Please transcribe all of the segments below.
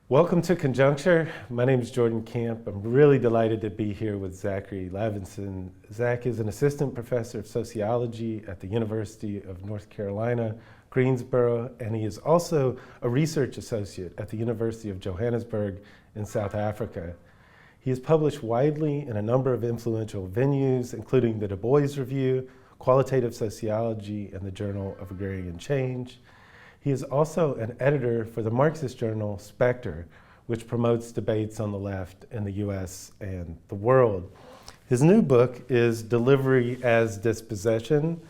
Welcome to Conjuncture. My name is Jordan Camp. I'm really delighted to be here with Zachary Levenson. Zach is an assistant professor of sociology at the University of North Carolina, Greensboro, and he is also a research associate at the University of Johannesburg in South Africa. He has published widely in a number of influential venues, including the Du Bois Review, Qualitative Sociology, and the Journal of Agrarian Change. He is also an editor for the Marxist journal Spectre, which promotes debates on the left in the US and the world. His new book is Delivery as Dispossession.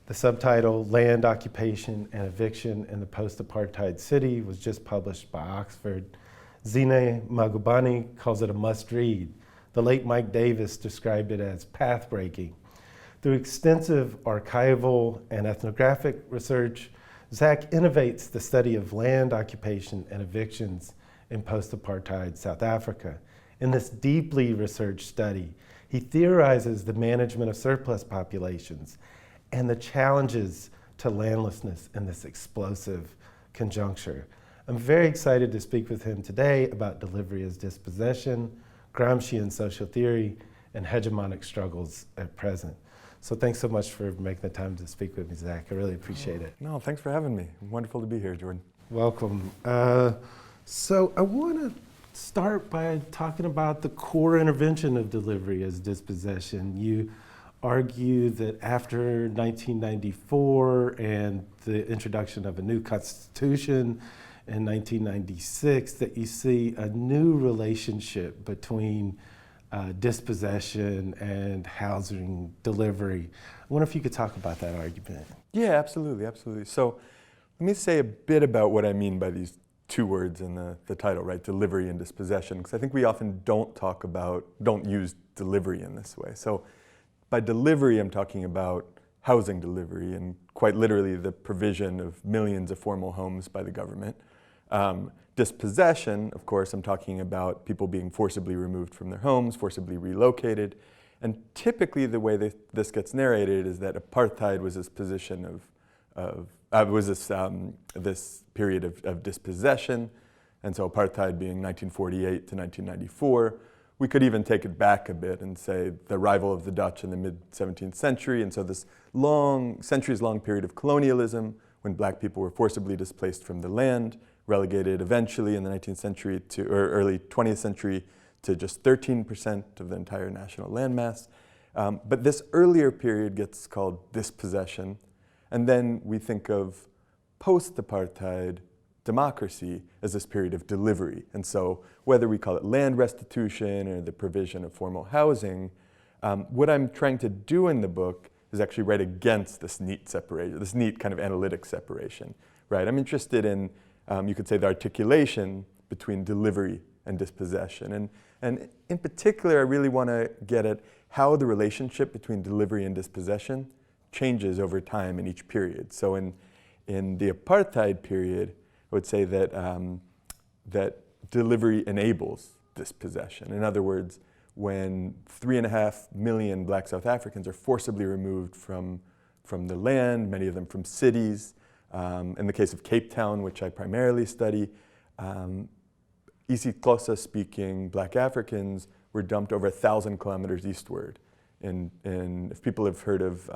The subtitle, Land, Occupation and Eviction in the Post-Apartheid City, was just published by Oxford. Zine Magubani calls it a must-read. The late Mike Davis described it as path-breaking. Through extensive archival and ethnographic research, Zach innovates the study of land, occupation, and evictions in post-apartheid South Africa. In this deeply researched study, he theorizes the management of surplus populations and the challenges to landlessness in this explosive conjuncture. I'm very excited to speak with him today about delivery as dispossession, Gramscian social theory, and hegemonic struggles at present. So thanks so much for making the time to speak with me, Zach. I really appreciate it. No, thanks for having me. Wonderful to be here, Jordan. Welcome. So I want to start by talking about the core intervention of delivery as dispossession. You argue that after 1994 and the introduction of a new constitution in 1996, that you see a new relationship between dispossession and housing delivery. I wonder if you could talk about that argument. Yeah, absolutely. So let me say a bit about what I mean by these two words in the title, right? Delivery and dispossession, because I think we often don't use delivery in this way. So by delivery, I'm talking about housing delivery and quite literally the provision of millions of formal homes by the government. Dispossession, of course, I'm talking about people being forcibly removed from their homes, forcibly relocated. And typically the way this gets narrated is that apartheid was this position this period of dispossession. And so apartheid being 1948 to 1994. We could even take it back a bit and say the arrival of the Dutch in the mid-17th century. And so this centuries-long period of colonialism when black people were forcibly displaced from the land, relegated eventually in the 19th century or early 20th century to just 13% of the entire national landmass. But this earlier period gets called dispossession. And then we think of post-apartheid democracy as this period of delivery. And so whether we call it land restitution or the provision of formal housing, what I'm trying to do in the book is actually write against this neat separation, this neat kind of analytic separation, right? I'm interested in you could say the articulation between delivery and dispossession. And in particular, I really want to get at how the relationship between delivery and dispossession changes over time in each period. So in the apartheid period, I would say that, that delivery enables dispossession. In other words, when 3.5 million black South Africans are forcibly removed from the land, many of them from cities. In the case of Cape Town, which I primarily study, isiXhosa-speaking black Africans were dumped over 1,000 kilometers eastward. If people have heard of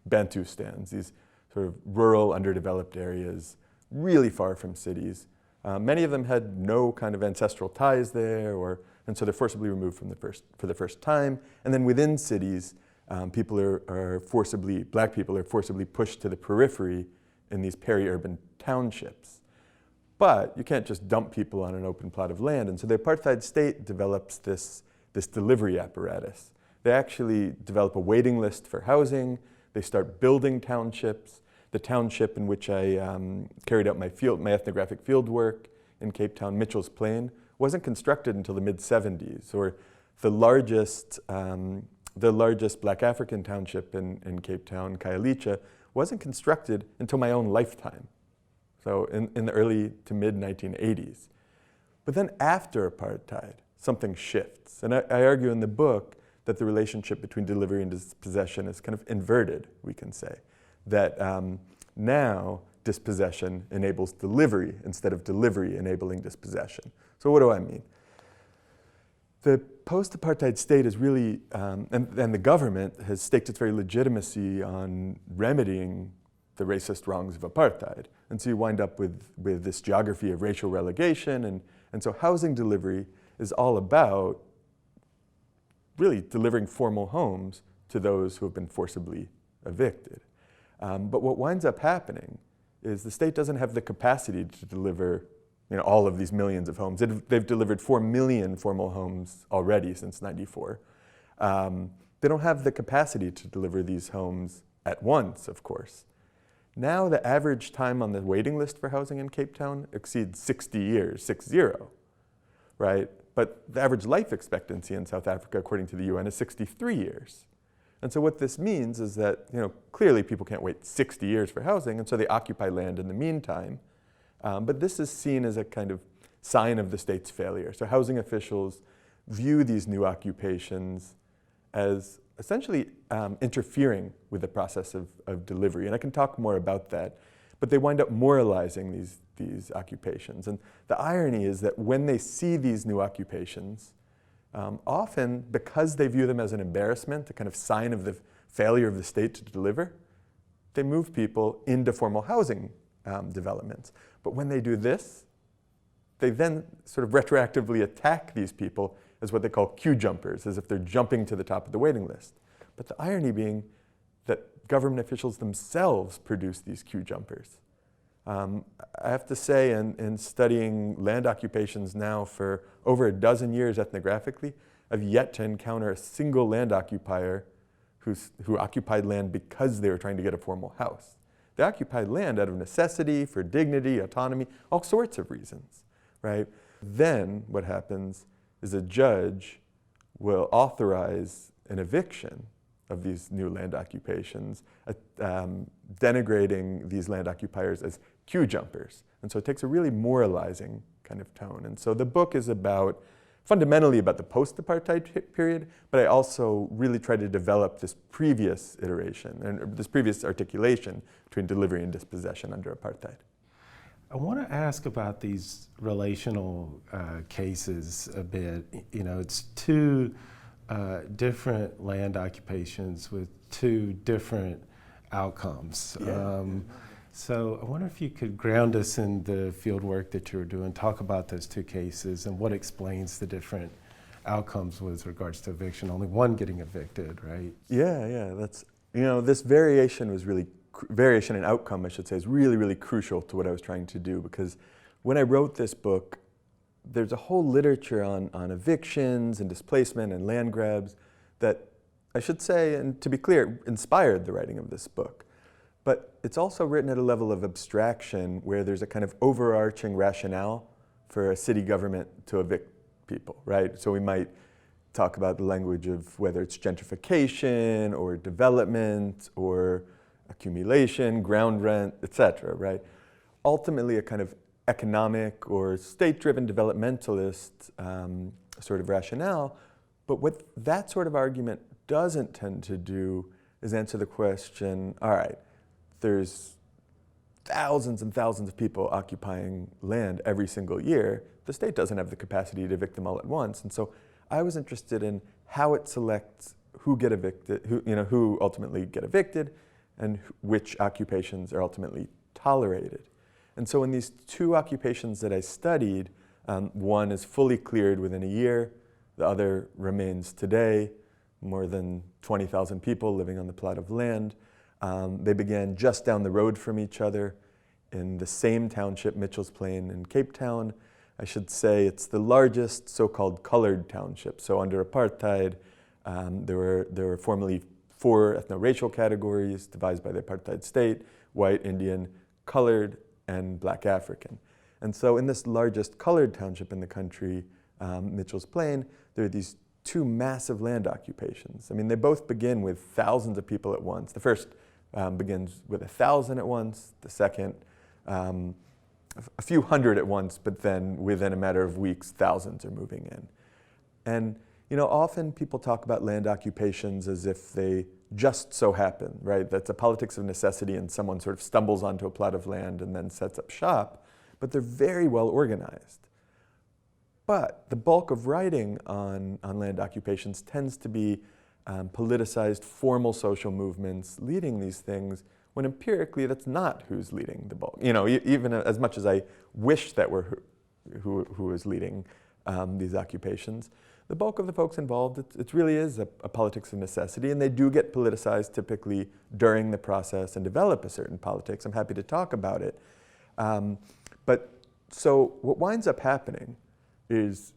Bantustans, these sort of rural, underdeveloped areas, really far from cities. Many of them had no kind of ancestral ties there, and so they're forcibly removed for the first time. And then within cities, black people are forcibly pushed to the periphery in these peri-urban townships. But you can't just dump people on an open plot of land. And so the apartheid state develops this delivery apparatus. They actually develop a waiting list for housing. They start building townships. The township in which I carried out my ethnographic field work in Cape Town, Mitchell's Plain, wasn't constructed until the mid-70s, or the largest black African township in Cape Town, Khayelitsha, wasn't constructed until my own lifetime, so in the early to mid-1980s. But then after apartheid, something shifts. And I argue in the book that the relationship between delivery and dispossession is kind of inverted, we can say. That now dispossession enables delivery instead of delivery enabling dispossession. So what do I mean? The post-apartheid state is really, and the government has staked its very legitimacy on remedying the racist wrongs of apartheid. And so you wind up with this geography of racial relegation, and so housing delivery is all about really delivering formal homes to those who have been forcibly evicted. But what winds up happening is the state doesn't have the capacity to deliver all of these millions of homes. They've delivered 4 million formal homes already since '94. They don't have the capacity to deliver these homes at once, of course. Now the average time on the waiting list for housing in Cape Town exceeds 60 years, 60, right? But the average life expectancy in South Africa, according to the UN, is 63 years. And so what this means is that, clearly people can't wait 60 years for housing, and so they occupy land in the meantime. But this is seen as a kind of sign of the state's failure. So housing officials view these new occupations as essentially interfering with the process of delivery. And I can talk more about that. But they wind up moralizing these occupations. And the irony is that when they see these new occupations, often because they view them as an embarrassment, a kind of sign of the failure of the state to deliver, they move people into formal housing developments. But when they do this, they then sort of retroactively attack these people as what they call queue jumpers, as if they're jumping to the top of the waiting list. But the irony being that government officials themselves produce these queue jumpers. I have to say, in studying land occupations now for over a dozen years ethnographically, I've yet to encounter a single land occupier who occupied land because they were trying to get a formal house. They occupied land out of necessity, for dignity, autonomy, all sorts of reasons, right? Then what happens is a judge will authorize an eviction of these new land occupations, denigrating these land occupiers as queue jumpers. And so it takes a really moralizing kind of tone. And so the book is fundamentally about the post-apartheid period, but I also really try to develop this previous iteration and this previous articulation between delivery and dispossession under apartheid. I want to ask about these relational cases a bit. It's two different land occupations with two different outcomes. Yeah. So I wonder if you could ground us in the field work that you were doing, talk about those two cases and what explains the different outcomes with regards to eviction, only one getting evicted, right? Yeah, that's, this variation in outcome, I should say, is really, really crucial to what I was trying to do, because when I wrote this book, there's a whole literature on evictions and displacement and land grabs that I should say, and to be clear, inspired the writing of this book. But it's also written at a level of abstraction where there's a kind of overarching rationale for a city government to evict people, right? So we might talk about the language of whether it's gentrification or development or accumulation, ground rent, et cetera, right? Ultimately a kind of economic or state-driven developmentalist sort of rationale. But what that sort of argument doesn't tend to do is answer the question, all right, there's thousands and thousands of people occupying land every single year. The state doesn't have the capacity to evict them all at once. And so I was interested in how it selects who get evicted, who ultimately get evicted, and which occupations are ultimately tolerated. And so in these two occupations that I studied, one is fully cleared within a year, the other remains today, more than 20,000 people living on the plot of land. They began just down the road from each other in the same township, Mitchell's Plain in Cape Town. I should say it's the largest so-called colored township. So under apartheid, there were formerly 4 ethno-racial categories devised by the apartheid state: white, Indian, colored, and Black African. And so in this largest colored township in the country, Mitchell's Plain, there are these 2 massive land occupations. I mean, they both begin with thousands of people at once. The first begins with 1,000 at once, the second a few hundred at once, but then within a matter of weeks, thousands are moving in. And often people talk about land occupations as if they just so happen, right? That's a politics of necessity and someone sort of stumbles onto a plot of land and then sets up shop, but they're very well organized. But the bulk of writing on land occupations tends to be politicized formal social movements leading these things, when empirically that's not who's leading the bulk. You know, even as much as I wish that were who is leading these occupations, the bulk of the folks involved, it really is a politics of necessity, and they do get politicized typically during the process and develop a certain politics. I'm happy to talk about it. But so what winds up happening is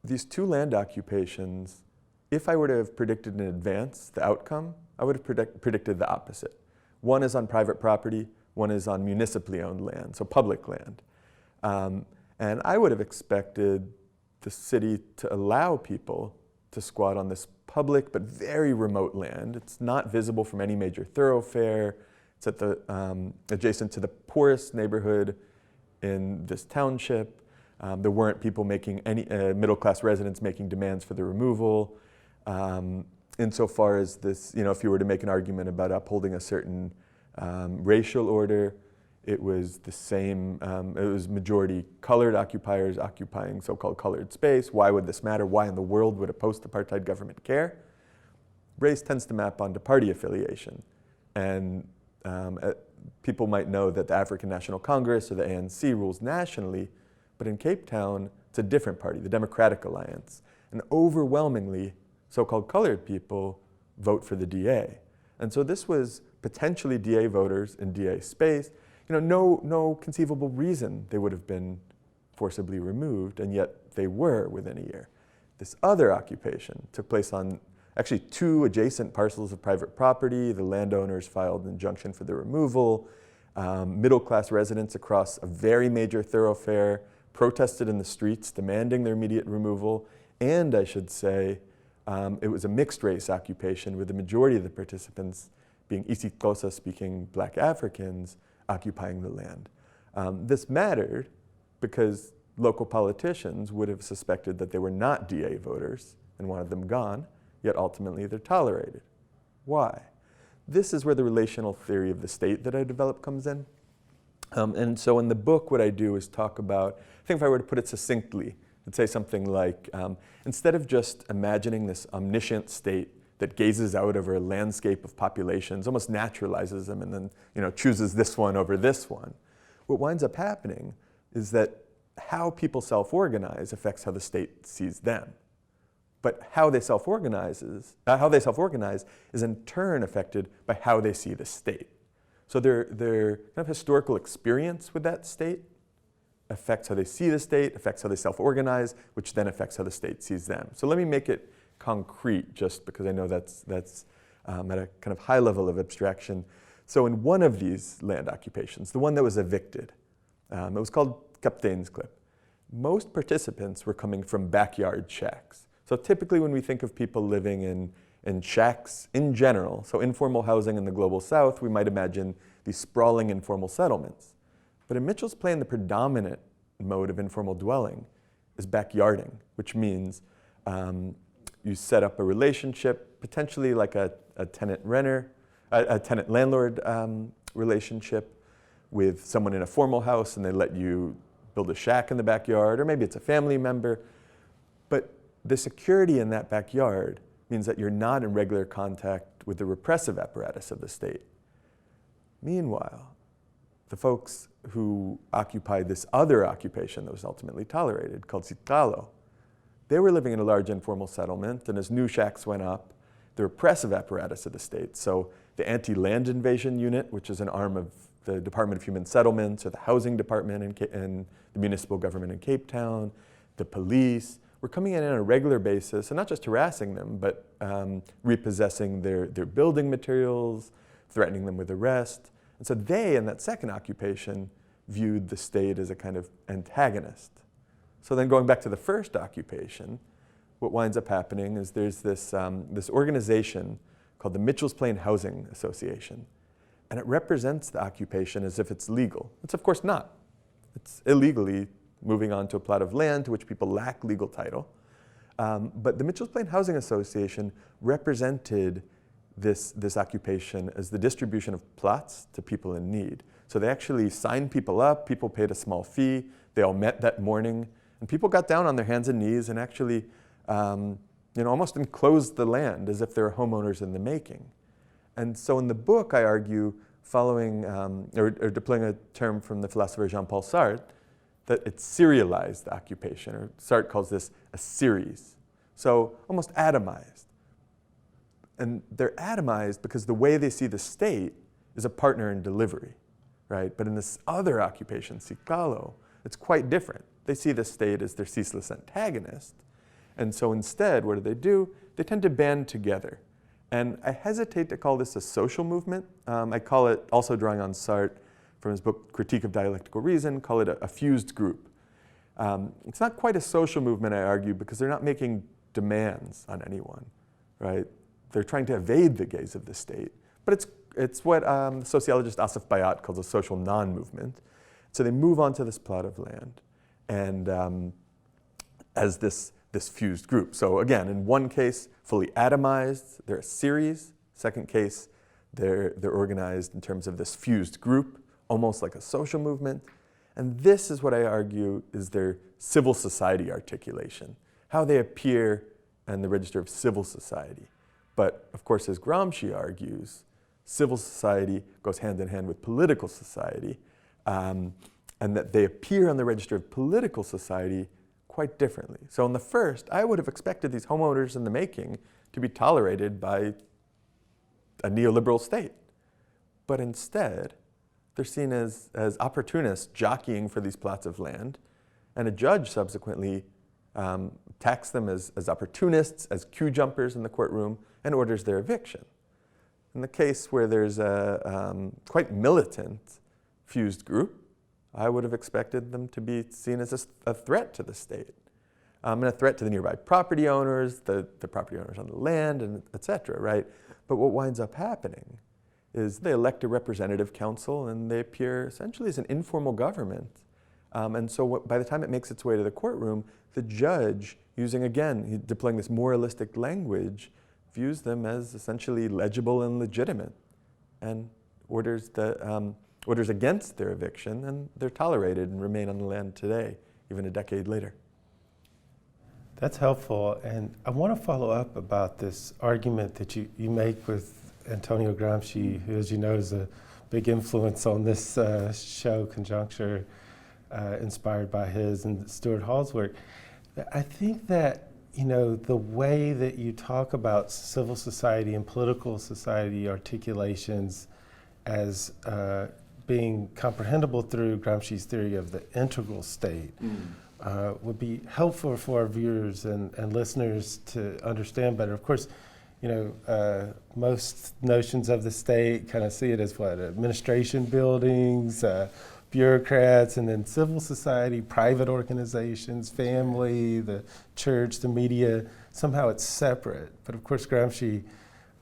these two land occupations, if I were to have predicted in advance the outcome, I would have predicted the opposite. One is on private property, one is on municipally owned land, so public land. And I would have expected the city to allow people to squat on this public but very remote land. It's not visible from any major thoroughfare. It's at the, adjacent to the poorest neighborhood in this township. There weren't people making any, middle-class residents making demands for the removal. Insofar as this, you know, if you were to make an argument about upholding a certain racial order, it was the same, it was majority colored occupiers occupying so-called colored space. Why would this matter? Why in the world would a post-apartheid government care? Race tends to map onto party affiliation. And people might know that the African National Congress or the ANC rules nationally, but in Cape Town, it's a different party, the Democratic Alliance. And overwhelmingly, so-called colored people vote for the DA. And so this was potentially DA voters in DA space. You know, no conceivable reason they would have been forcibly removed, and yet they were within a year. This other occupation took place on actually two adjacent parcels of private property. The landowners filed an injunction for the removal. Middle-class residents across a very major thoroughfare protested in the streets, demanding their immediate removal. And I should say, it was a mixed-race occupation with the majority of the participants being isiXhosa speaking Black Africans occupying the land. This mattered because local politicians would have suspected that they were not DA voters and wanted them gone, yet ultimately they're tolerated. Why? This is where the relational theory of the state that I developed comes in. And so in the book, what I do is talk about, I think if I were to put it succinctly, I'd say something like, instead of just imagining this omniscient state that gazes out over a landscape of populations, almost naturalizes them, and then, you know, chooses this one over this one, what winds up happening is that how people self-organize affects how the state sees them. But how they self-organize is in turn affected by how they see the state. So their kind of historical experience with that state affects how they see the state, affects how they self-organize, which then affects how the state sees them. So let me make it concrete, just because I know that's at a kind of high level of abstraction. So in one of these land occupations, the one that was evicted, it was called Kapteinsklip. Most participants were coming from backyard shacks. So typically when we think of people living in shacks in general, so informal housing in the global south, we might imagine these sprawling informal settlements. But in Mitchell's Plain, the predominant mode of informal dwelling is backyarding, which means you set up a relationship, potentially like a tenant-renter, a tenant-landlord relationship with someone in a formal house, and they let you build a shack in the backyard, or maybe it's a family member. But the security in that backyard means that you're not in regular contact with the repressive apparatus of the state. Meanwhile, the folks who occupied this other occupation that was ultimately tolerated, called Siqalo, they were living in a large informal settlement, and as new shacks went up, the repressive apparatus of the state, so the anti-land invasion unit, which is an arm of the Department of Human Settlements, or the housing department in the municipal government in Cape Town, the police, were coming in on a regular basis, and not just harassing them, but repossessing their building materials, threatening them with arrest. And so they, in that second occupation, viewed the state as a kind of antagonist. So then going back to the first occupation, what winds up happening is there's this organization called the Mitchell's Plain Housing Association. And it represents the occupation as if it's legal. It's of course not. It's illegally moving onto a plot of land to which people lack legal title. But the Mitchell's Plain Housing Association represented this occupation as the distribution of plots to people in need. So they actually signed people up, people paid a small fee, they all met that morning, and people got down on their hands and knees and actually almost enclosed the land as if they were homeowners in the making. And so in the book, I argue, following, or deploying a term from the philosopher Jean-Paul Sartre, that it's serialized occupation, or Sartre calls this a series. So almost atomized. And they're atomized because the way they see the state is a partner in delivery, right? But in this other occupation, Sikalo, it's quite different. They see the state as their ceaseless antagonist. And so instead, what do? They tend to band together. And I hesitate to call this a social movement. I call it, also drawing on Sartre from his book Critique of Dialectical Reason, call it a fused group. It's not quite a social movement, I argue, because they're not making demands on anyone, right? They're trying to evade the gaze of the state. But it's what the sociologist Asif Bayat calls a social non-movement. So they move onto this plot of land and as this fused group. So again, in one case, fully atomized, they're a series. Second case, they're organized in terms of this fused group, almost like a social movement. And this is what I argue is their civil society articulation, how they appear in the register of civil society. But of course, as Gramsci argues, civil society goes hand in hand with political society, and that they appear on the register of political society quite differently. So in the first, I would have expected these homeowners in the making to be tolerated by a neoliberal state. But instead, they're seen as opportunists jockeying for these plots of land, and a judge subsequently attacks them as opportunists, as queue jumpers in the courtroom, and orders their eviction. In the case where there's a quite militant fused group, I would have expected them to be seen as a threat to the state, and a threat to the nearby property owners, the property owners on the land, and et cetera, right? But what winds up happening is they elect a representative council and they appear essentially as an informal government. And so by the time it makes its way to the courtroom, the judge, deploying this moralistic language, views them as essentially legible and legitimate and orders against their eviction, and they're tolerated and remain on the land today, even a decade later. That's helpful, and I want to follow up about this argument that you make with Antonio Gramsci, who, as you know, is a big influence on this show, Conjuncture, inspired by his and Stuart Hall's work. I think that, the way that you talk about civil society and political society articulations as being comprehensible through Gramsci's theory of the integral state would be helpful for our viewers and listeners to understand better. Of course, most notions of the state kind of see it as administration buildings, bureaucrats, and then civil society, private organizations, family, the church, the media. Somehow it's separate. But of course, Gramsci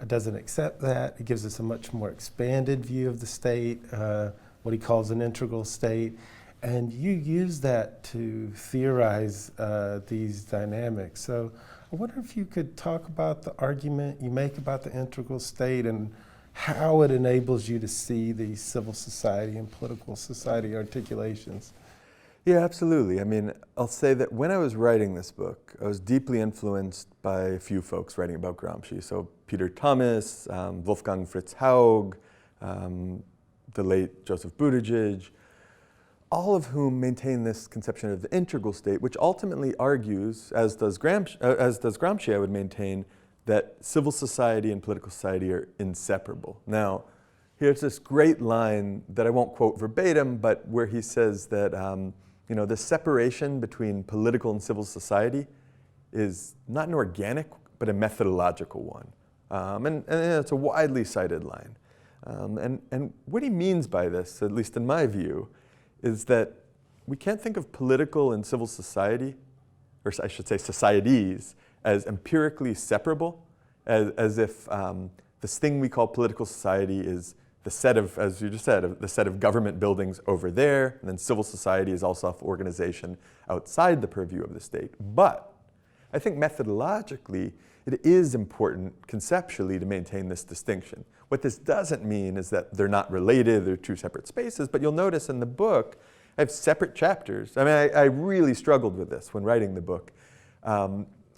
doesn't accept that. He gives us a much more expanded view of the state, what he calls an integral state. And you use that to theorize these dynamics. So I wonder if you could talk about the argument you make about the integral state and how it enables you to see these civil society and political society articulations. Yeah, absolutely. I mean, I'll say that when I was writing this book, I was deeply influenced by a few folks writing about Gramsci. So Peter Thomas, Wolfgang Fritz Haug, the late Joseph Buttigieg, all of whom maintain this conception of the integral state, which ultimately argues, as does Gramsci, I would maintain, that civil society and political society are inseparable. Now, here's this great line that I won't quote verbatim, but where he says that the separation between political and civil society is not an organic, but a methodological one. And it's a widely cited line. And what he means by this, at least in my view, is that we can't think of political and civil society, or I should say societies, as empirically separable, as if this thing we call political society is the set of, as you just said, the set of government buildings over there, and then civil society is all self-organization outside the purview of the state. But I think methodologically, it is important conceptually to maintain this distinction. What this doesn't mean is that they're not related, they're two separate spaces, but you'll notice in the book, I have separate chapters. I mean, I really struggled with this when writing the book.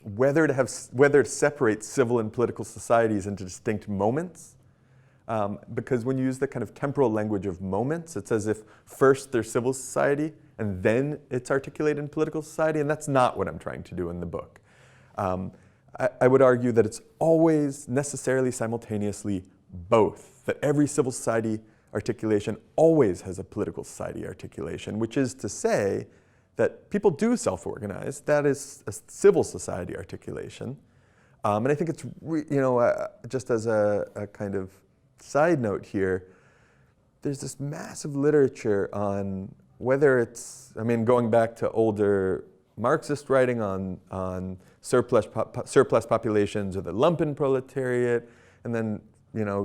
Whether to separate civil and political societies into distinct moments, because when you use the kind of temporal language of moments, it's as if first there's civil society and then it's articulated in political society, and that's not what I'm trying to do in the book. I would argue that it's always necessarily simultaneously both, that every civil society articulation always has a political society articulation, which is to say that people do self-organize. That is a civil society articulation. And I think it's, just as a kind of side note here, there's this massive literature on whether it's, going back to older Marxist writing on surplus populations or the lumpen proletariat, and then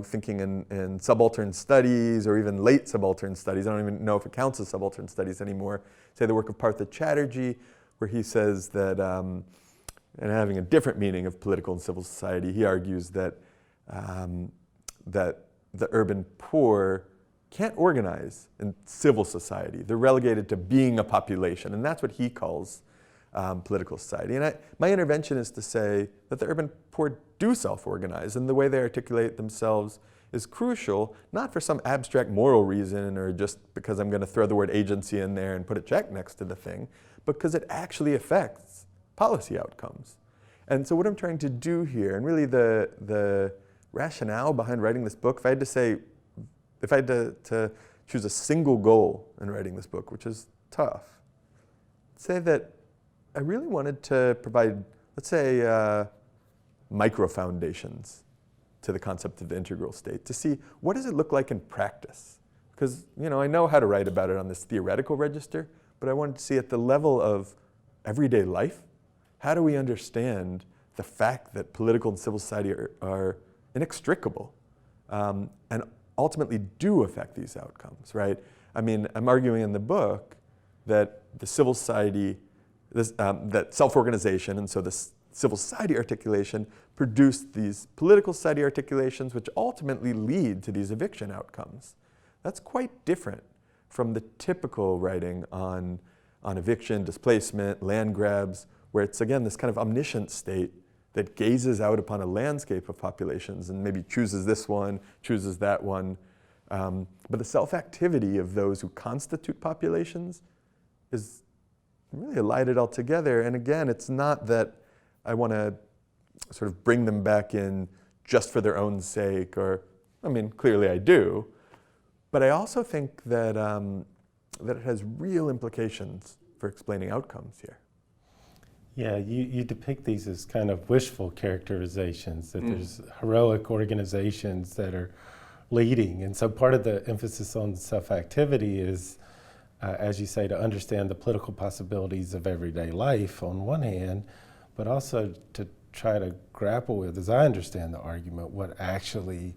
thinking in subaltern studies or even late subaltern studies. I don't even know if it counts as subaltern studies anymore. Say the work of Partha Chatterjee, where he says that, and having a different meaning of political and civil society, he argues that that the urban poor can't organize in civil society. They're relegated to being a population, and that's what he calls political society. And my intervention is to say that the urban poor do self-organize, and the way they articulate themselves is crucial, not for some abstract moral reason or just because I'm going to throw the word agency in there and put a check next to the thing, because it actually affects policy outcomes. And so what I'm trying to do here, and really the rationale behind writing this book, if I had to choose a single goal in writing this book, which is tough, say that I really wanted to provide, let's say, micro-foundations to the concept of the integral state, to see what does it look like in practice. Because I know how to write about it on this theoretical register, but I wanted to see at the level of everyday life, how do we understand the fact that political and civil society are inextricable and ultimately do affect these outcomes, right? I'm arguing in the book that the civil society, that self-organization, and so this civil society articulation produced these political society articulations, which ultimately lead to these eviction outcomes. That's quite different from the typical writing on eviction, displacement, land grabs, where it's, again, this kind of omniscient state that gazes out upon a landscape of populations and maybe chooses this one, chooses that one. But the self-activity of those who constitute populations is really elided altogether. And again, it's not that I want to sort of bring them back in just for their own sake, or, clearly I do, but I also think that, that it has real implications for explaining outcomes here. Yeah, you depict these as kind of wishful characterizations, that there's heroic organizations that are leading. And so part of the emphasis on self-activity is, as you say, to understand the political possibilities of everyday life on one hand, but also to try to grapple with, as I understand the argument, what actually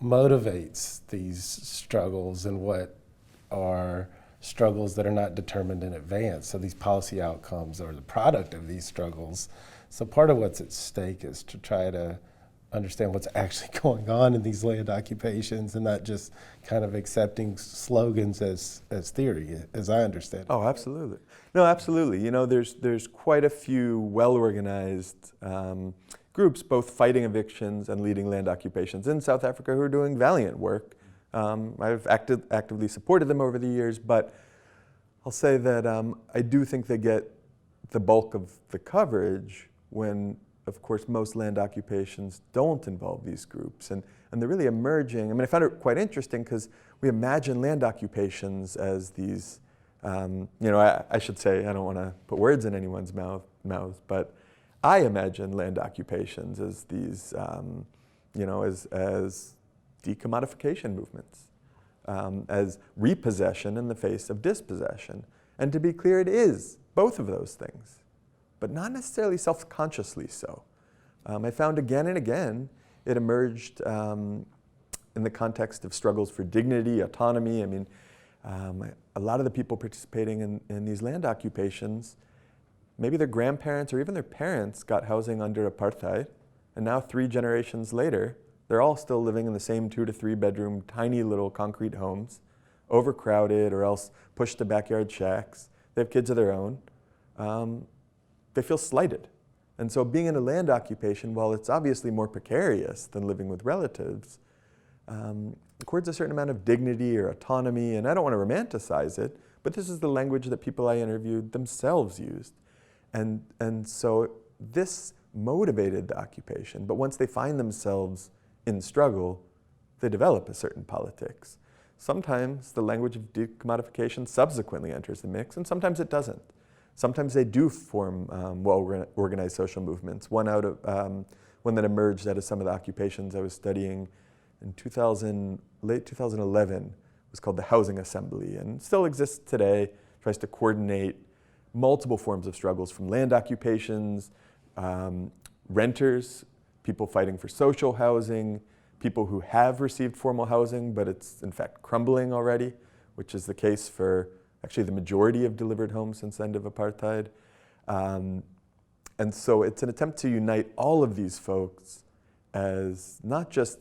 motivates these struggles and what are struggles that are not determined in advance. So these policy outcomes are the product of these struggles. So part of what's at stake is to try to understand what's actually going on in these land occupations and not just kind of accepting slogans as theory, as I understand it. Oh, absolutely. No, absolutely. There's quite a few well-organized groups, both fighting evictions and leading land occupations in South Africa, who are doing valiant work. I've actively supported them over the years, but I'll say that I do think they get the bulk of the coverage when, of course, most land occupations don't involve these groups. And they're really emerging. I found it quite interesting because we imagine land occupations as these, I should say, I don't want to put words in anyone's mouth, but I imagine land occupations as these, as decommodification movements, as repossession in the face of dispossession. And to be clear, it is both of those things, but not necessarily self-consciously so. I found again and again it emerged in the context of struggles for dignity, autonomy. A lot of the people participating in these land occupations maybe their grandparents or even their parents got housing under apartheid, and now 3 generations later, they're all still living in the same 2 to 3 bedroom, tiny little concrete homes, overcrowded or else pushed to backyard shacks. They have kids of their own. They feel slighted. And so being in a land occupation, while it's obviously more precarious than living with relatives, accords a certain amount of dignity or autonomy, and I don't want to romanticize it, but this is the language that people I interviewed themselves used. And so this motivated the occupation, but once they find themselves in struggle, they develop a certain politics. Sometimes the language of decommodification subsequently enters the mix, and sometimes it doesn't. Sometimes they do form well-organized social movements. One that emerged out of some of the occupations I was studying in late 2011 was called the Housing Assembly, and still exists today, tries to coordinate multiple forms of struggles from land occupations, renters, people fighting for social housing, people who have received formal housing, but it's in fact crumbling already, which is the case for actually the majority of delivered homes since the end of apartheid. And so it's an attempt to unite all of these folks as not just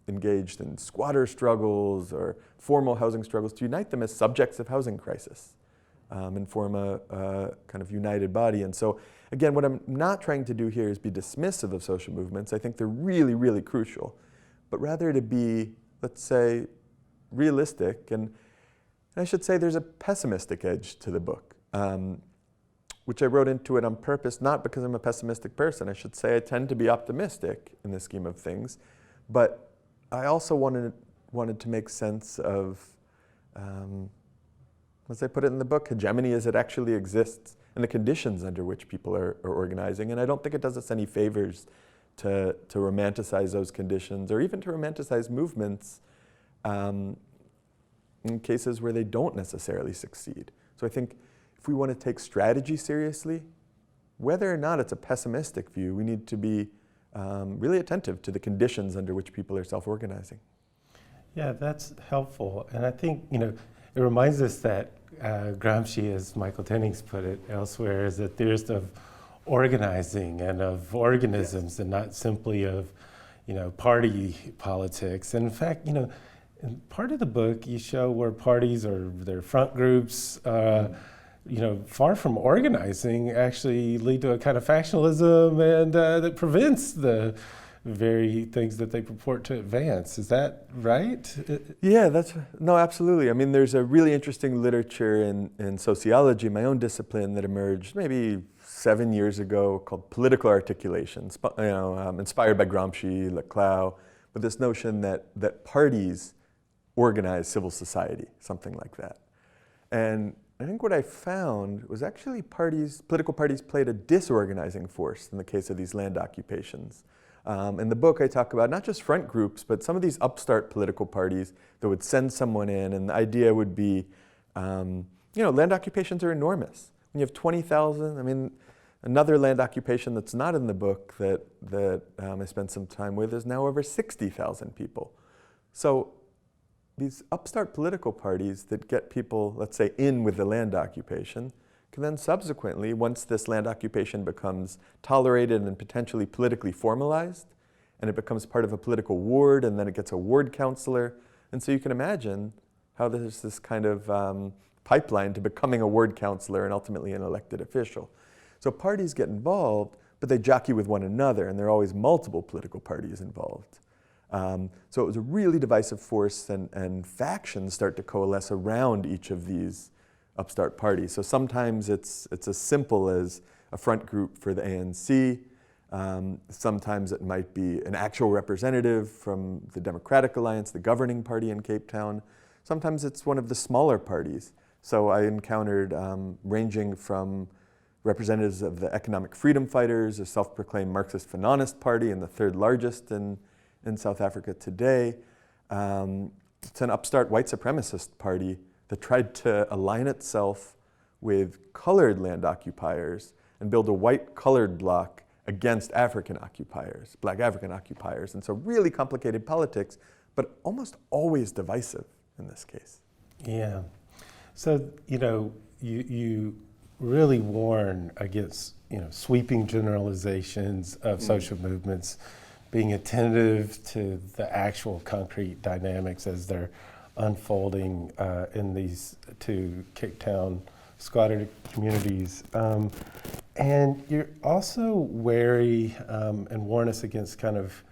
engaged in squatter struggles or formal housing struggles, to unite them as subjects of housing crisis and form a kind of united body. And so again, what I'm not trying to do here is be dismissive of social movements. I think they're really, really crucial, but rather to be, let's say, realistic. And I should say there's a pessimistic edge to the book, which I wrote into it on purpose, not because I'm a pessimistic person. I should say I tend to be optimistic in the scheme of things, but I also wanted to make sense of, as I put it in the book, hegemony as it actually exists and the conditions under which people are organizing. And I don't think it does us any favors to romanticize those conditions or even to romanticize movements in cases where they don't necessarily succeed. So I think if we want to take strategy seriously, whether or not it's a pessimistic view, we need to be really attentive to the conditions under which people are self-organizing. Yeah, that's helpful. And I think, it reminds us that Gramsci, as Michael Tennings put it elsewhere, is a theorist of organizing and of organisms, yes, and not simply of, party politics. And in fact, in part of the book, you show where parties or their front groups, far from organizing, actually lead to a kind of factionalism and that prevents the very things that they purport to advance. Is that right? Yeah, no, absolutely. I mean, there's a really interesting literature in sociology, my own discipline, that emerged maybe 7 years ago called political articulation, inspired by Gramsci, Laclau, with this notion that parties organize civil society, something like that. And I think what I found was actually political parties played a disorganizing force in the case of these land occupations. In the book I talk about not just front groups, but some of these upstart political parties that would send someone in, and the idea would be, land occupations are enormous. When you have 20,000, another land occupation that's not in the book that I spent some time with is now over 60,000 people. So these upstart political parties that get people, let's say, in with the land occupation, can then subsequently, once this land occupation becomes tolerated and potentially politically formalized, and it becomes part of a political ward, and then it gets a ward councillor. And so you can imagine how there's this kind of pipeline to becoming a ward councillor and ultimately an elected official. So parties get involved, but they jockey with one another, and there are always multiple political parties involved. So it was a really divisive force, and factions start to coalesce around each of these upstart parties. So sometimes it's as simple as a front group for the ANC. Sometimes it might be an actual representative from the Democratic Alliance, the governing party in Cape Town. Sometimes it's one of the smaller parties. So I encountered ranging from representatives of the Economic Freedom Fighters, a self-proclaimed Marxist-Fanonist party and the third largest in South Africa today. It's an upstart white supremacist party that tried to align itself with colored land occupiers and build a white colored bloc against African occupiers, black African occupiers. And so really complicated politics, but almost always divisive in this case. Yeah. So, you really warn against, sweeping generalizations of social movements, being attentive to the actual concrete dynamics as they're unfolding in these two Cape Town squatter communities. And you're also wary and warn us against kind of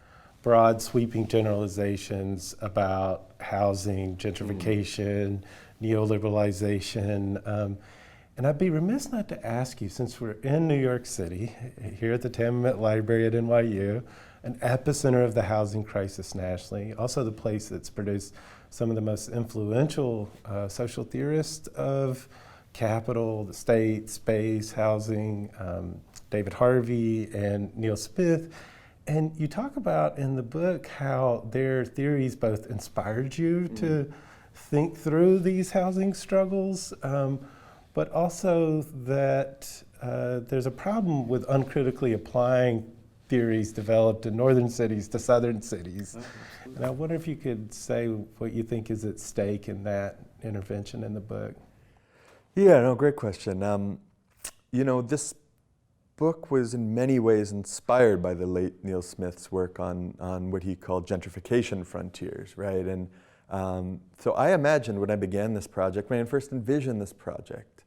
broad sweeping generalizations about housing, gentrification, neoliberalization. And I'd be remiss not to ask you, since we're in New York City, here at the Tammet Library at NYU, an epicenter of the housing crisis nationally, also the place that's produced some of the most influential social theorists of capital, the state, space, housing, David Harvey and Neil Smith. And you talk about in the book how their theories both inspired you to think through these housing struggles, but also that there's a problem with uncritically applying theories developed in northern cities to southern cities. And I wonder if you could say what you think is at stake in that intervention in the book. Yeah, no, great question. This book was in many ways inspired by the late Neil Smith's work on what he called gentrification frontiers, right? And so I imagined when I began this project, when I first envisioned this project,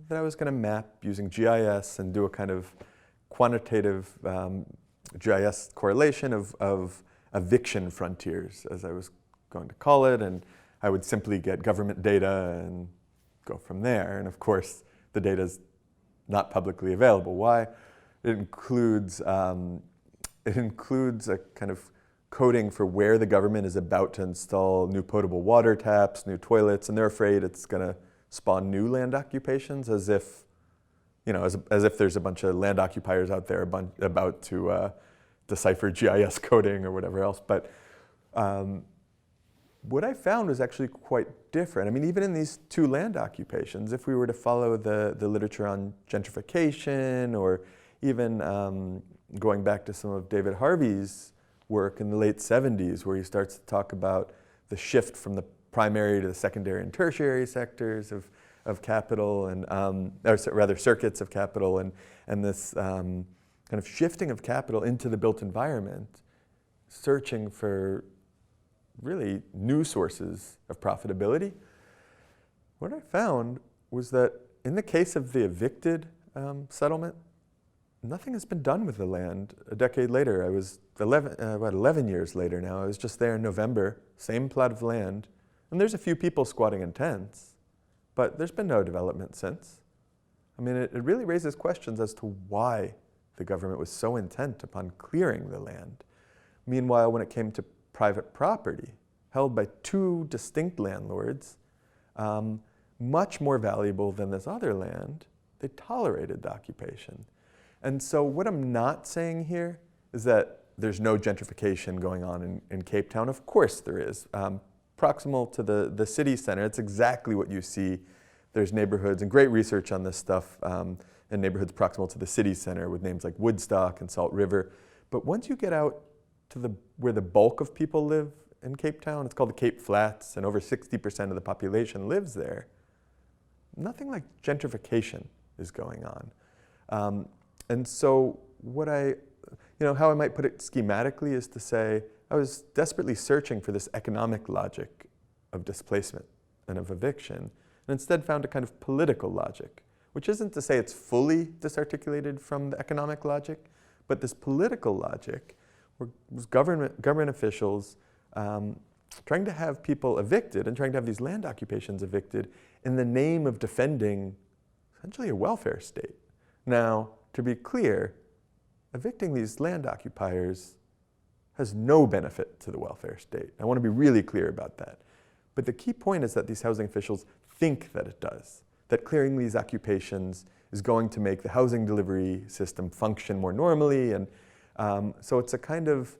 that I was going to map using GIS and do a kind of quantitative GIS correlation of eviction frontiers, as I was going to call it, and I would simply get government data and go from there. And of course, the data is not publicly available. Why? It includes a kind of coding for where the government is about to install new potable water taps, new toilets, and they're afraid it's going to spawn new land occupations, as if there's a bunch of land occupiers out there about to decipher GIS coding or whatever else. But what I found was actually quite different. I mean, even in these two land occupations, if we were to follow the literature on gentrification, or even going back to some of David Harvey's work in the late 70s, where he starts to talk about the shift from the primary to the secondary and tertiary sectors of capital, and or rather circuits of capital, and this kind of shifting of capital into the built environment, searching for really new sources of profitability. What I found was that in the case of the evicted settlement, nothing has been done with the land. A decade later, I was about 11 years later now, I was just there in November, same plot of land, and there's a few people squatting in tents, but there's been no development since. I mean, it really raises questions as to why the government was so intent upon clearing the land. Meanwhile, when it came to private property, held by two distinct landlords, much more valuable than this other land, they tolerated the occupation. And so what I'm not saying here is that there's no gentrification going on in Cape Town. Of course there is. Proximal to the city center, it's exactly what you see. There's neighborhoods, and great research on this stuff, in neighborhoods proximal to the city center with names like Woodstock and Salt River. But once you get out to where the bulk of people live in Cape Town, it's called the Cape Flats, and over 60% of the population lives there, nothing like gentrification is going on. And so how I might put it schematically is to say, I was desperately searching for this economic logic of displacement and of eviction, and instead found a kind of political logic, which isn't to say it's fully disarticulated from the economic logic, but this political logic was government officials trying to have people evicted and trying to have these land occupations evicted in the name of defending essentially a welfare state. Now, to be clear, evicting these land occupiers has no benefit to the welfare state. I want to be really clear about that. But the key point is that these housing officials think that it does, that clearing these occupations is going to make the housing delivery system function more normally. And so it's a kind of,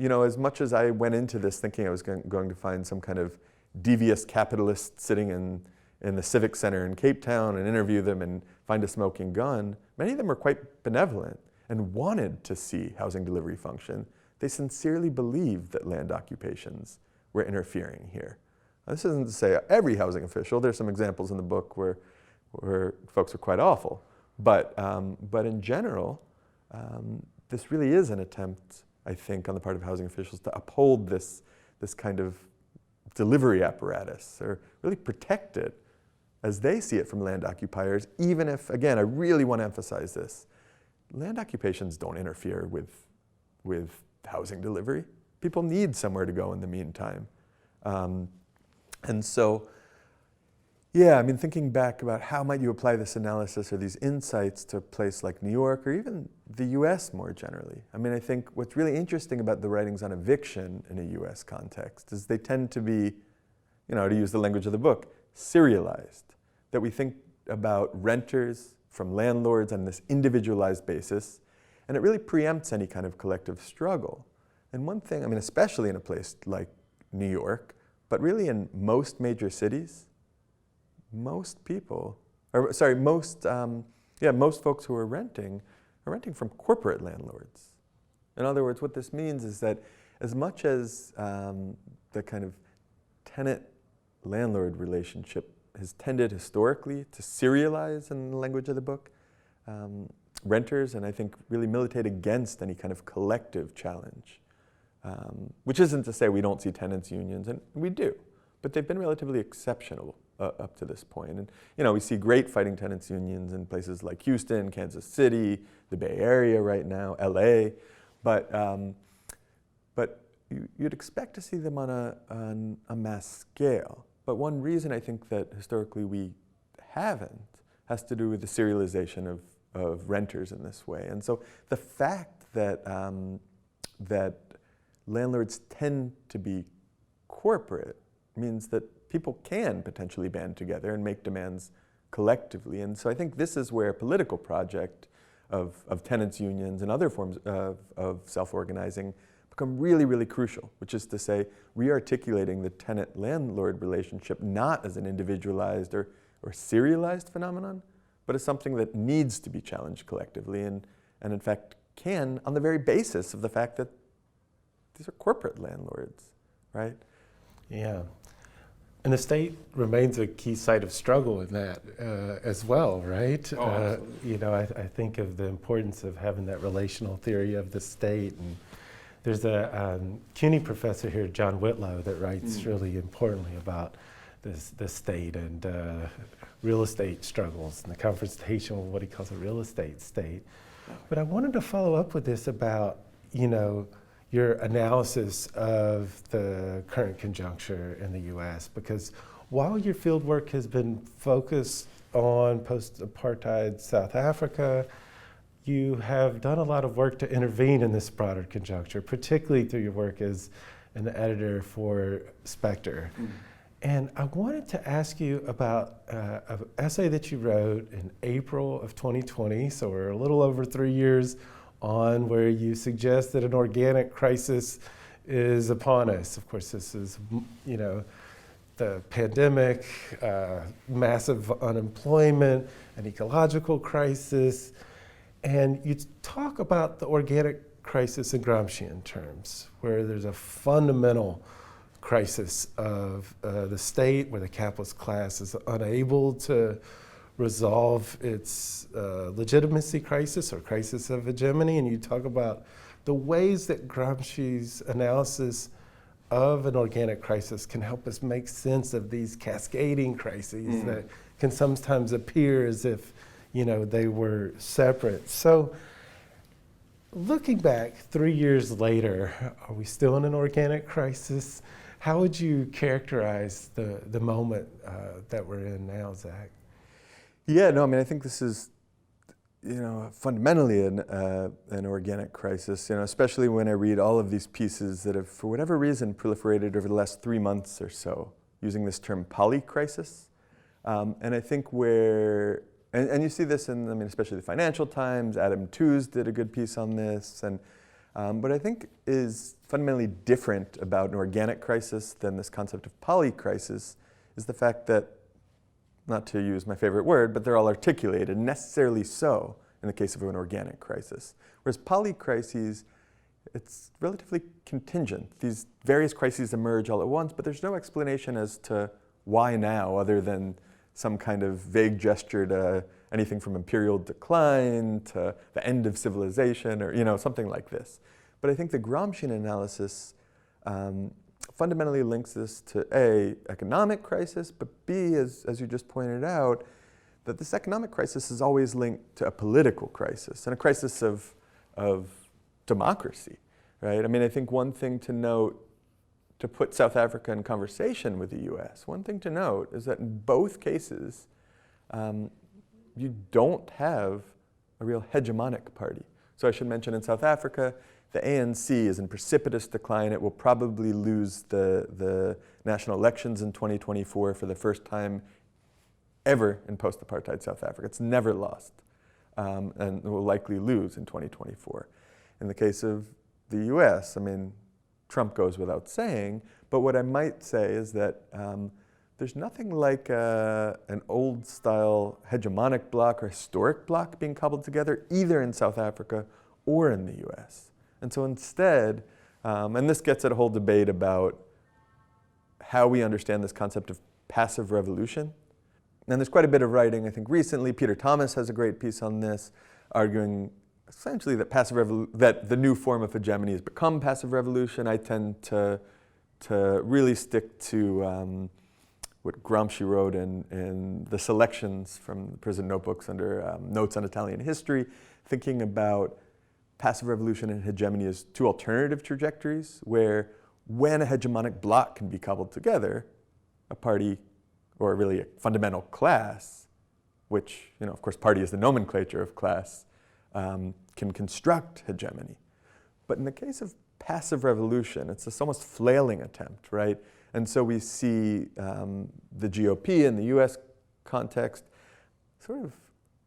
as much as I went into this thinking I was going to find some kind of devious capitalist sitting in the Civic Center in Cape Town and interview them and find a smoking gun, many of them were quite benevolent and wanted to see housing delivery function. They sincerely believed that land occupations were interfering here. Now, this isn't to say every housing official. There's some examples in the book where where folks are quite awful. But in general, this really is an attempt, I think, on the part of housing officials to uphold this kind of delivery apparatus, or really protect it as they see it from land occupiers, even if, again, I really want to emphasize this, land occupations don't interfere with housing delivery. People need somewhere to go in the meantime. And so, yeah, I mean, thinking back about how might you apply this analysis or these insights to a place like New York or even the US more generally. I mean, I think what's really interesting about the writings on eviction in a US context is they tend to be, to use the language of the book, serialized. That we think about renters from landlords on this individualized basis, and it really preempts any kind of collective struggle. And one thing, I mean, especially in a place like New York, but really in most major cities, most folks who are renting from corporate landlords. In other words, what this means is that as much as the kind of tenant-landlord relationship has tended historically to serialize, in the language of the book, renters, and I think really militate against any kind of collective challenge, which isn't to say we don't see tenants' unions, and we do, but they've been relatively exceptional up to this point. And we see great fighting tenants' unions in places like Houston, Kansas City, the Bay Area right now, LA, but you'd expect to see them on a mass scale. But one reason I think that historically we haven't has to do with the serialization of renters in this way. And so the fact that that landlords tend to be corporate means that people can potentially band together and make demands collectively. And so I think this is where a political project of tenants' unions and other forms of self-organizing become really, really crucial, which is to say, re-articulating the tenant-landlord relationship not as an individualized or serialized phenomenon, but as something that needs to be challenged collectively and in fact can on the very basis of the fact that these are corporate landlords, right? Yeah. And the state remains a key site of struggle in that as well, right? Oh, absolutely. I think of the importance of having that relational theory of the state. And there's a CUNY professor here, John Whitlow, that writes really importantly about the state and real estate struggles and the confrontation with what he calls a real estate state. But I wanted to follow up with this about, your analysis of the current conjuncture in the US, because while your fieldwork has been focused on post-apartheid South Africa, you have done a lot of work to intervene in this broader conjuncture, particularly through your work as an editor for Spectre. And I wanted to ask you about an essay that you wrote in April of 2020, so we're a little over 3 years on, where you suggest that an organic crisis is upon us. Of course, this is, the pandemic, massive unemployment, an ecological crisis, and you talk about the organic crisis in Gramscian terms, where there's a fundamental crisis of the state, where the capitalist class is unable to resolve its legitimacy crisis or crisis of hegemony. And you talk about the ways that Gramsci's analysis of an organic crisis can help us make sense of these cascading crises that can sometimes appear as if, they were separate. So looking back 3 years later, are we still in an organic crisis? How would you characterize the moment that we're in now, Zach? Yeah, no, I mean, I think this is, fundamentally an organic crisis, especially when I read all of these pieces that have, for whatever reason, proliferated over the last 3 months or so, using this term polycrisis. And I think and you see this in, especially the Financial Times, Adam Tooze did a good piece on this, and what I think is fundamentally different about an organic crisis than this concept of polycrisis is the fact that, not to use my favorite word, but they're all articulated, necessarily so, in the case of an organic crisis. Whereas polycrises, it's relatively contingent. These various crises emerge all at once, but there's no explanation as to why now, other than some kind of vague gesture to anything from imperial decline to the end of civilization, or something like this. But I think the Gramscian analysis fundamentally links this to A, economic crisis, but B, as you just pointed out, that this economic crisis is always linked to a political crisis and a crisis of democracy, right? I mean, I think one thing to note, to put South Africa in conversation with the US, one thing to note is that in both cases, you don't have a real hegemonic party. So I should mention in South Africa, the ANC is in precipitous decline. It will probably lose the national elections in 2024 for the first time ever in post-apartheid South Africa. It's never lost, and will likely lose in 2024. In the case of the US, I mean, Trump goes without saying, but what I might say is that there's nothing like an old-style hegemonic bloc or historic bloc being cobbled together, either in South Africa or in the US. And so instead, and this gets at a whole debate about how we understand this concept of passive revolution. And there's quite a bit of writing, I think recently, Peter Thomas has a great piece on this, arguing essentially that that the new form of hegemony has become passive revolution. I tend to really stick to what Gramsci wrote in the selections from the prison notebooks under Notes on Italian History, thinking about passive revolution and hegemony as two alternative trajectories, where when a hegemonic bloc can be cobbled together, a party, or really a fundamental class, which, of course, party is the nomenclature of class, can construct hegemony. But in the case of passive revolution, it's this almost flailing attempt, right? And so we see the GOP in the US context sort of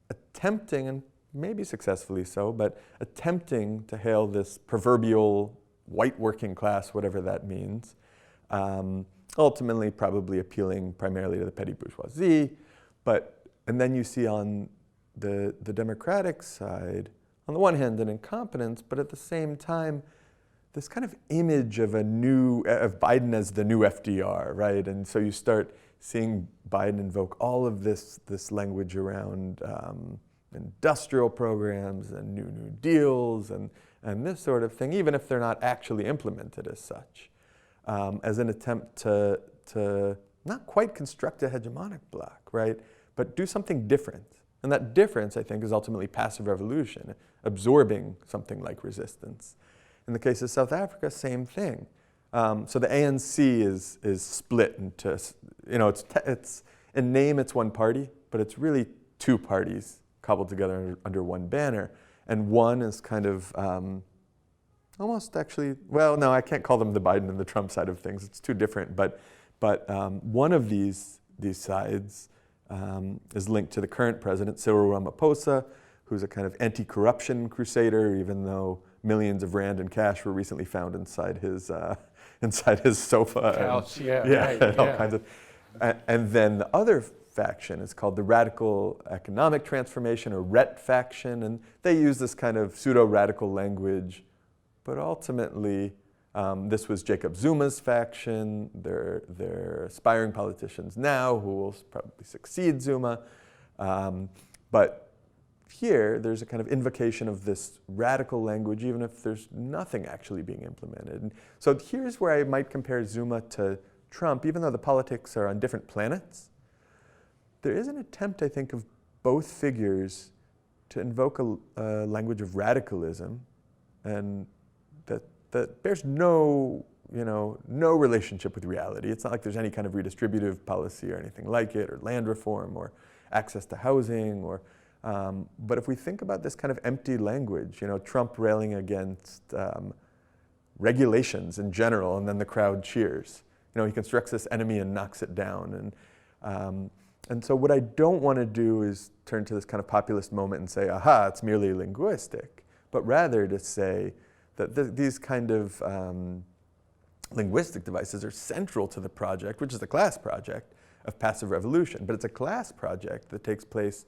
attempting, and maybe successfully so, but attempting to hail this proverbial white working class, whatever that means, ultimately probably appealing primarily to the petty bourgeoisie. And then you see on the Democratic side, on the one hand, an incompetence, but at the same time, this kind of image of of Biden as the new FDR, right? And so you start seeing Biden invoke all of this language around industrial programs and New Deals and this sort of thing, even if they're not actually implemented as such, as an attempt to not quite construct a hegemonic bloc, right, but do something different. And that difference, I think, is ultimately passive revolution, absorbing something like resistance. In the case of South Africa, same thing. So the ANC is split into, it's in name it's one party, but it's really two parties cobbled together under one banner. And one is kind of almost actually, well, no, I can't call them the Biden and the Trump side of things. It's too different. But one of these sides is linked to the current president, Cyril Ramaphosa, who's a kind of anti-corruption crusader, even though millions of rand in cash were recently found inside his sofa. Couch, and all kinds of. And then the other faction is called the Radical Economic Transformation, or RET faction, and they use this kind of pseudo-radical language, but ultimately this was Jacob Zuma's faction. They're aspiring politicians now who will probably succeed Zuma, but here there's a kind of invocation of this radical language, even if there's nothing actually being implemented. And so here's where I might compare Zuma to Trump, even though the politics are on different planets. There is an attempt, I think, of both figures to invoke a language of radicalism, and that bears no relationship with reality. It's not like there's any kind of redistributive policy or anything like it, or land reform, or access to housing, or but if we think about this kind of empty language, Trump railing against regulations in general, and then the crowd cheers. He constructs this enemy and knocks it down. And so what I don't want to do is turn to this kind of populist moment and say, aha, it's merely linguistic, but rather to say that these kind of linguistic devices are central to the project, which is the class project of passive revolution. But it's a class project that takes place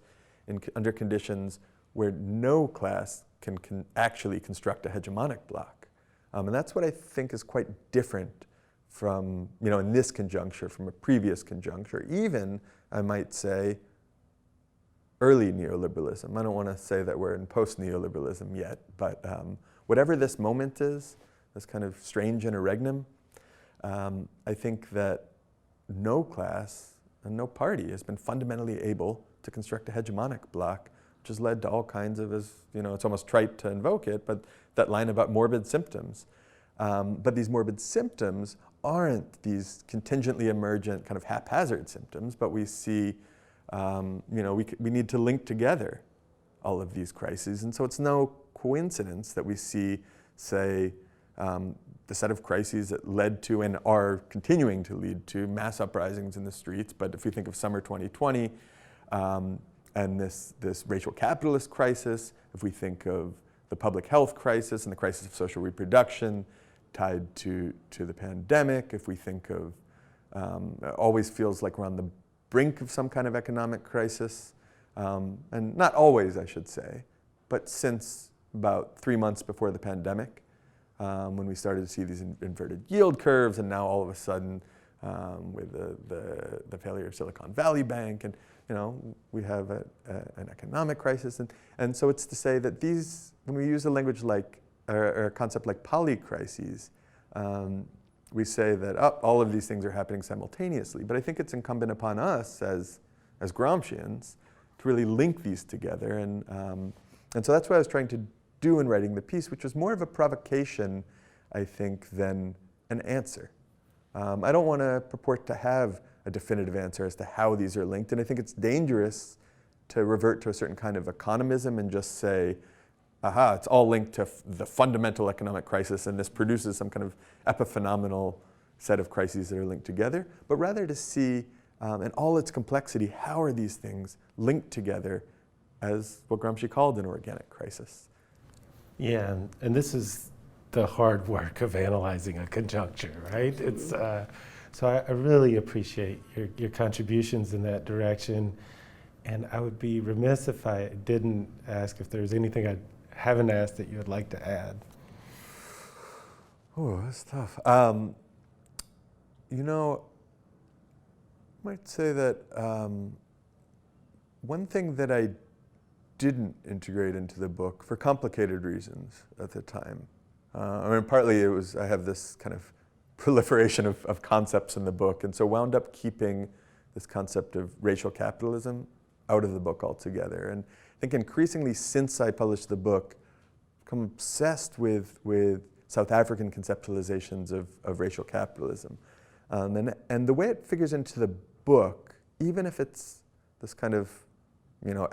under conditions where no class can actually construct a hegemonic bloc. And that's what I think is quite different from, in this conjuncture, from a previous conjuncture, even I might say, early neoliberalism. I don't want to say that we're in post-neoliberalism yet, but whatever this moment is, this kind of strange interregnum, I think that no class and no party has been fundamentally able to construct a hegemonic bloc, which has led to all kinds of, it's almost trite to invoke it, but that line about morbid symptoms. But these morbid symptoms aren't these contingently emergent kind of haphazard symptoms, but we see, we need to link together all of these crises. And so it's no coincidence that we see, say, the set of crises that led to and are continuing to lead to mass uprisings in the streets. But if we think of summer 2020 and this racial capitalist crisis, if we think of the public health crisis and the crisis of social reproduction tied to the pandemic, if we think of, it always feels like we're on the brink of some kind of economic crisis, and not always, I should say, but since about 3 months before the pandemic, when we started to see these inverted yield curves, and now all of a sudden with the failure of Silicon Valley Bank, and we have an economic crisis, and so it's to say that these, when we use a language like, or a concept like polycrises, we say that all of these things are happening simultaneously, but I think it's incumbent upon us as Gramscians to really link these together, and so that's what I was trying to do in writing the piece, which was more of a provocation, I think, than an answer. I don't want to purport to have a definitive answer as to how these are linked, and I think it's dangerous to revert to a certain kind of economism and just say, aha, it's all linked to the fundamental economic crisis, and this produces some kind of epiphenomenal set of crises that are linked together, but rather to see, in all its complexity, how are these things linked together as what Gramsci called an organic crisis. Yeah, and this is the hard work of analyzing a conjuncture, right? It's so I really appreciate your contributions in that direction, and I would be remiss if I didn't ask if there's anything I haven't asked that you would like to add. Oh, that's tough. I might say that one thing that I didn't integrate into the book for complicated reasons at the time. Partly it was, I have this kind of proliferation of concepts in the book, and so wound up keeping this concept of racial capitalism out of the book altogether. And I think increasingly since I published the book, I've become obsessed with South African conceptualizations of racial capitalism. And the way it figures into the book, even if it's this kind of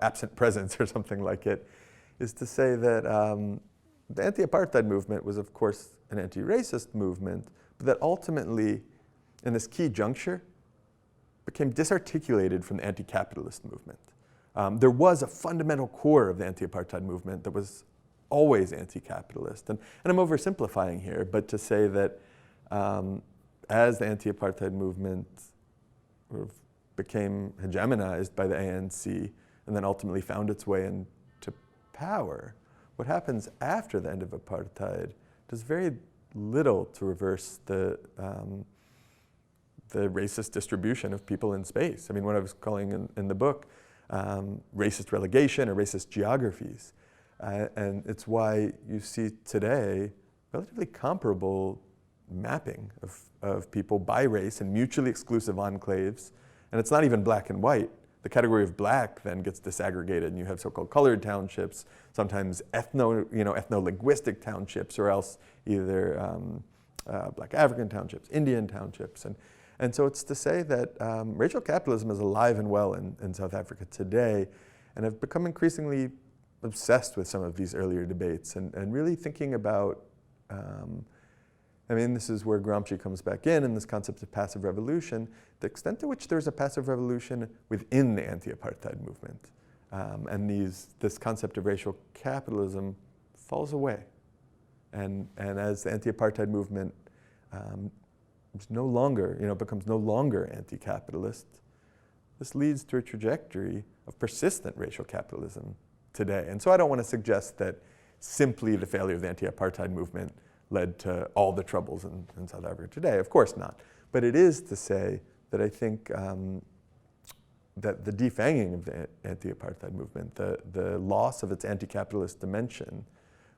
absent presence or something like it, is to say that the anti-apartheid movement was, of course, an anti-racist movement, but that ultimately, in this key juncture, became disarticulated from the anti-capitalist movement. There was a fundamental core of the anti-apartheid movement that was always anti-capitalist. And I'm oversimplifying here, but to say that as the anti-apartheid movement sort of became hegemonized by the ANC and then ultimately found its way into power, what happens after the end of apartheid does very little to reverse the racist distribution of people in space. I mean, what I was calling in the book racist relegation or racist geographies. And it's why you see today relatively comparable mapping of people by race in mutually exclusive enclaves. And it's not even black and white. The category of black then gets disaggregated, and you have so-called colored townships, sometimes ethno-linguistic townships, or else either black African townships, Indian townships. And so it's to say that racial capitalism is alive and well in South Africa today, and I've become increasingly obsessed with some of these earlier debates and really thinking about, this is where Gramsci comes back in this concept of passive revolution, the extent to which there's a passive revolution within the anti-apartheid movement. And this concept of racial capitalism falls away. And as the anti-apartheid movement is no longer, becomes no longer anti-capitalist, this leads to a trajectory of persistent racial capitalism today. And so I don't want to suggest that simply the failure of the anti-apartheid movement led to all the troubles in South Africa today. Of course not. But it is to say that I think that the defanging of the anti-apartheid movement, the loss of its anti-capitalist dimension,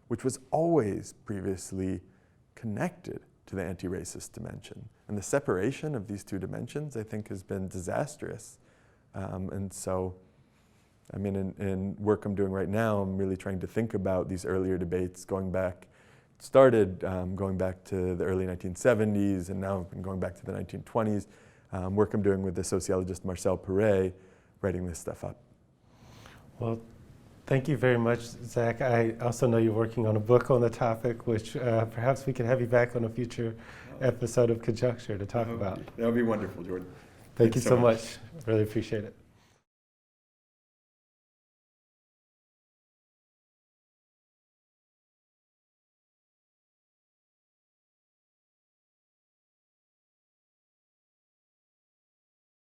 which was always previously connected to the anti-racist dimension. And the separation of these two dimensions, I think, has been disastrous. And so, I mean, in work I'm doing right now, I'm really trying to think about these earlier debates going back to the early 1970s, and now I've been going back to the 1920s. Work I'm doing with the sociologist Marcel Perret, writing this stuff up. Well, thank you very much, Zach. I also know you're working on a book on the topic, which perhaps we could have you back on a future episode of Conjuncture to talk about. That would be wonderful, Jordan. Thank you so much. Really appreciate it.